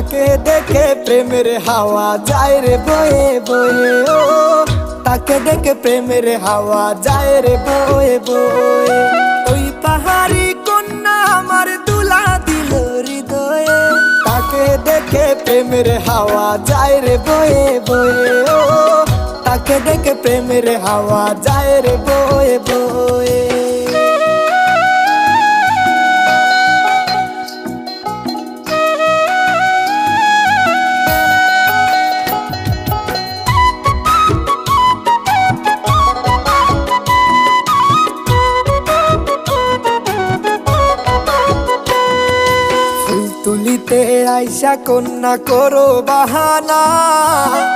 তাকে দেখে প্রেমের হাওয়া যায় রে বয়ে বয়ে, ও তাকে দেখে প্রেমের হাওয়া যায় রে বয়ে বয়ে। ওই পাহাড়ি কন্যা আমার দুলা দিল হৃদয়ে, তাকে দেখে প্রেমের হাওয়া যায় রে বয়ে বয়ে, ও তাকে দেখে প্রেমের হাওয়া যায় রে বয়ে বয়ে। তুলিতে আইসা কন্যা করো বাহানা,